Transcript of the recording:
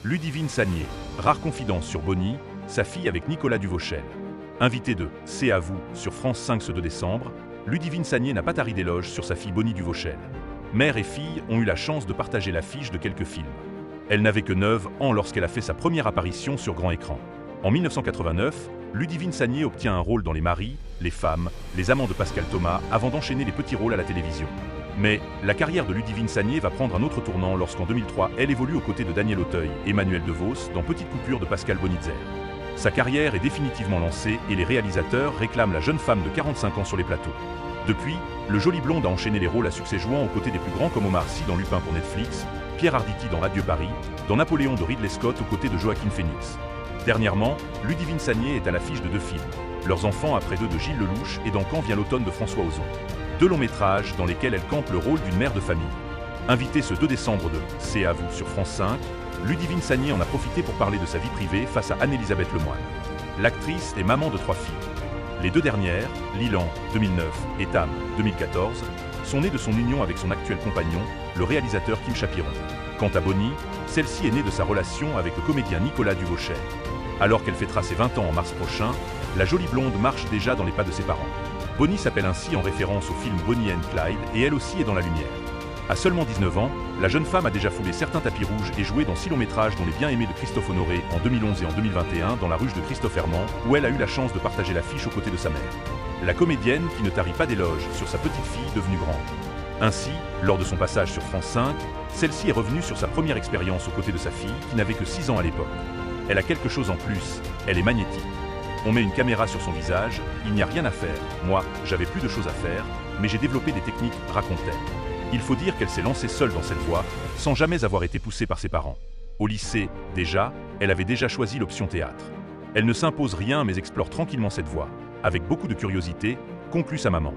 Ludivine Sagnier, rare confidence sur Bonnie, sa fille avec Nicolas Duvauchel. Invitée de C'est à vous sur France 5 ce 2 décembre, Ludivine Sagnier n'a pas tari d'éloges sur sa fille Bonnie Duvauchel. Mère et fille ont eu la chance de partager l'affiche de quelques films. Elle n'avait que 9 ans lorsqu'elle a fait sa première apparition sur grand écran. En 1989, Ludivine Sagnier obtient un rôle dans Les Maris, Les Femmes, Les Amants de Pascal Thomas avant d'enchaîner les petits rôles à la télévision. Mais la carrière de Ludivine Sagnier va prendre un autre tournant lorsqu'en 2003, elle évolue aux côtés de Daniel Auteuil et Manuel DeVos dans Petite coupure de Pascal Bonitzer. Sa carrière est définitivement lancée et les réalisateurs réclament la jeune femme de 45 ans sur les plateaux. Depuis, le joli blonde a enchaîné les rôles à succès jouant aux côtés des plus grands comme Omar Sy dans Lupin pour Netflix, Pierre Arditi dans Adieu Paris, dans Napoléon de Ridley Scott aux côtés de Joaquin Phoenix. Dernièrement, Ludivine Sagnier est à l'affiche de 2 films, Leurs enfants après 2 de Gilles Lelouch et dans Quand vient l'automne de François Ozon. 2 longs métrages dans lesquels elle campe le rôle d'une mère de famille. Invitée ce 2 décembre de C'est à vous sur France 5, Ludivine Sagnier en a profité pour parler de sa vie privée face à Anne-Elisabeth Lemoine. L'actrice est maman de 3 filles. Les 2 dernières, Lilan 2009 et Tam 2014, sont nées de son union avec son actuel compagnon, le réalisateur Kim Chapiron. Quant à Bonnie, celle-ci est née de sa relation avec le comédien Nicolas Duvauchel. Alors qu'elle fêtera ses 20 ans en mars prochain, la jolie blonde marche déjà dans les pas de ses parents. Bonnie s'appelle ainsi en référence au film Bonnie and Clyde et elle aussi est dans la lumière. À seulement 19 ans, la jeune femme a déjà foulé certains tapis rouges et joué dans 6 longs métrages dont Les Bien-Aimés de Christophe Honoré en 2011 et en 2021 dans La Ruche de Christophe Herman, où elle a eu la chance de partager l'affiche aux côtés de sa mère. La comédienne qui ne tarit pas d'éloges sur sa petite fille devenue grande. Ainsi, lors de son passage sur France 5, celle-ci est revenue sur sa première expérience aux côtés de sa fille qui n'avait que 6 ans à l'époque. Elle a quelque chose en plus, elle est magnétique. On met une caméra sur son visage, il n'y a rien à faire. Moi, j'avais plus de choses à faire, mais j'ai développé des techniques, raconte-t-elle. Il faut dire qu'elle s'est lancée seule dans cette voie, sans jamais avoir été poussée par ses parents. Au lycée, déjà, elle avait déjà choisi l'option théâtre. Elle ne s'impose rien mais explore tranquillement cette voie, avec beaucoup de curiosité, conclut sa maman.